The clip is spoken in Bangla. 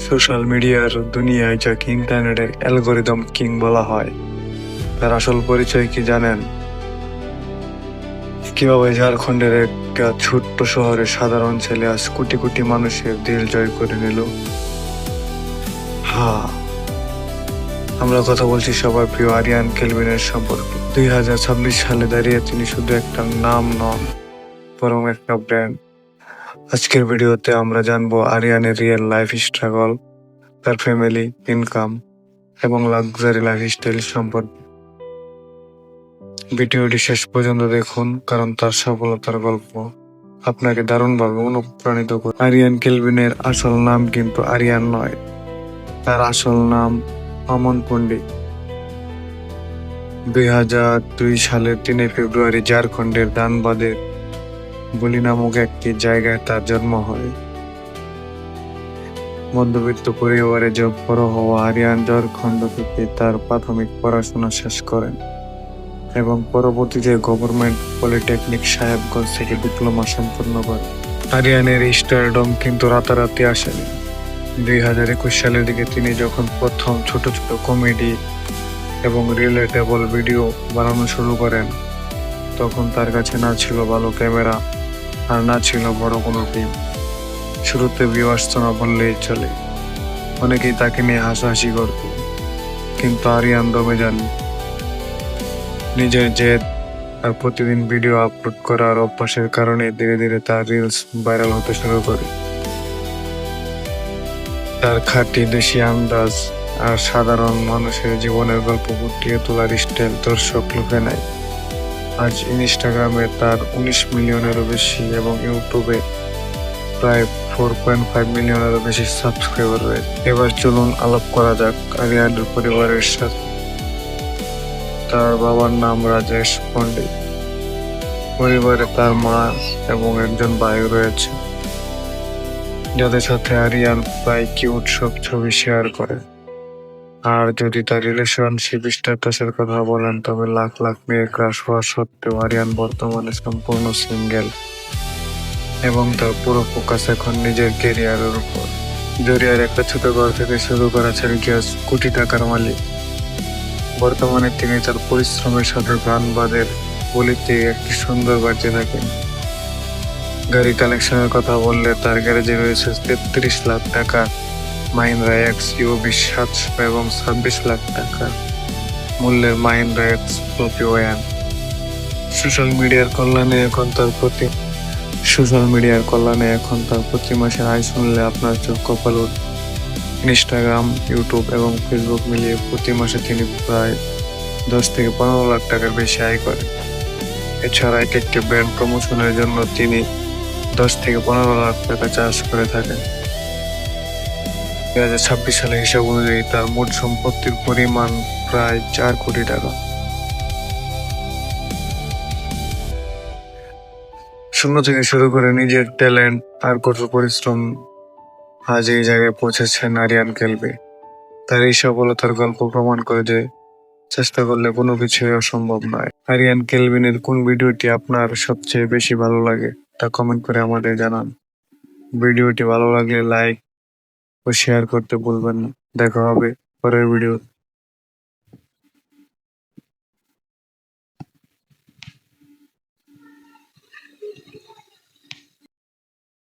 সোশ্যাল মিডিয়ার দুনিয়ায় যাকে ইন্টারনেটের অ্যালগোরিদম কিং বলা হয়, তার আসল পরিচয় কি জানেন? কিভাবে ঝাড়খণ্ডের একটা ছোট্ট শহরে সাধারণ ছেলে আজ কোটি কোটি মানুষের দিল জয় করে নিল? হ্যাঁ, আমরা কথা বলছি সবার প্রিয় আরিয়ান কেলভিনের সম্পর্কে। 2026 সালে দাঁড়িয়ে তিনি শুধু একটা নাম নন, বরং একটা ব্র্যান্ড। আজকের ভিডিওতে আমরা জানবো আরিয়ানের রিয়েল লাইফ স্ট্রাগল, তার ফ্যামিলি, ইনকাম এবং লাক্সারি লাইফস্টাইল সম্পর্কে। ভিডিওটি শেষ পর্যন্ত দেখুন, কারণ তার সফলতার গল্প আপনাকে দারুণভাবে অনুপ্রাণিত করে। আরিয়ান কেলভিনের আসল নাম কিন্তু আরিয়ান নয়, তার আসল নাম অমন পণ্ডিত। 2002 সালের 3 ফেব্রুয়ারি ঝাড়খণ্ডের ধানবাদের বলি নামক একটি জায়গায় তার জন্ম হয়। মধ্যবিত্ত পরিবারে বড় হওয়া আরিয়ান ঝাড়খণ্ড থেকে তার প্রাথমিক পড়াশোনা শেষ করেন এবং পরবর্তীতে গভর্নমেন্ট পলিটেকনিক সাহেবগঞ্জ থেকে ডিপ্লোমা সম্পন্ন করেন। আরিয়ানের স্টারডম কিন্তু রাতারাতি আসেনি। 2021 সালের দিকে তিনি যখন প্রথম ছোট ছোট কমেডি এবং রিলেটেবল ভিডিও বানানো শুরু করেন, তখন তার কাছে না ছিল ভালো ক্যামেরা আর না ছিল বড় কোনো টিম। শুরুতে ভিউয়ার্স তো না বললেই চলে, অনেকেই তাকে নিয়ে হাসাহাসি করত, কিন্তু আরিয়ান দমে যান। নিজের জেদ আর প্রতিদিন ভিডিও আপলোড করার অভ্যাসের কারণে ধীরে ধীরে তার রিলস ভাইরাল হতে শুরু করে। তার খাঁটি দেশি আন্দাজ আর সাধারণ মানুষের জীবনের গল্প ফুটিয়ে তোলার স্টাইল দর্শক লুফে নেয়। আজ ইনস্টাগ্রামে তার 19 মিলিয়নেরও বেশি এবং ইউটিউবে প্রায় 4.5 মিলিয়নেরও বেশি সাবস্ক্রাইবার রয়েছে। এবার চলুন আলাপ করা যাক আরিয়ানের পরিবারের সাথে। তার বাবার নাম রাজেশ পণ্ডিত। পরিবারে তার মা এবং একজন ভাই রয়েছে, যাদের সাথে আরিয়ান প্রায় কিউট সব ছবি শেয়ার করে। আর যদি তার রিলেশনশিপ স্ট্যাটাসের কথা বলেন, তবে লাখ লাখ মেয়ে ক্রাশ হওয়া সত্ত্বেও আরিয়ান বর্তমানে সম্পূর্ণ সিঙ্গেল এবং তার পুরো ফোকাস এখন নিজের কেরিয়ারের উপর। জরিয়ার একটা ছোট ঘর থেকে শুরু করা ছেলেটি আজ কোটি টাকার মালিক। বর্তমানে তিনি তার পরিশ্রমের সাথে ধানবাদের গলিতে একটি সুন্দর বাড়িতে থাকেন। গাড়ি কালেকশনের কথা বললে তার গ্যারেজে রয়েছে 33 লাখ টাকা মাহিন্দ্রা এক্স ইউভি 700 এবং 26 লাখ টাকা মূল্যের মাহিন্দ্রা এক্স স্করপিও। সোশ্যাল মিডিয়ার কল্যাণে এখন তার প্রতি মাসের আয় শুনলে আপনার চোখ কপাল উঠবে। ইনস্টাগ্রাম, ইউটিউব এবং ফেসবুক মিলিয়ে প্রতি মাসে তিনি প্রায় 10 থেকে 15 লাখ টাকার বেশি আয় করেন। এছাড়া এক একটি ব্র্যান্ড প্রমোশনের জন্য তিনি 10 থেকে 15 লাখ টাকা চার্জ করে থাকেন। 2026 সালের হিসাব অনুযায়ী তার মোট সম্পত্তির পরিমাণ প্রায় 4 কোটি টাকা। শূন্য থেকে শুরু করে নিজের ট্যালেন্ট আর কঠোর পরিশ্রম আজ এই জায়গায় পৌঁছেছেন আরিয়ান কেলভি। তার এই সফলতার গল্প প্রমাণ করে যে চেষ্টা করলে কোনো কিছুই অসম্ভব নয়। আরিয়ান কেলভিনের কোন ভিডিওটি আপনার সবচেয়ে বেশি ভালো লাগে তা কমেন্ট করে আমাদের জানান। ভিডিওটি ভালো লাগলে লাইক ও শেয়ার করতে ভুলবেন না। দেখা হবে পরের ভিডিও।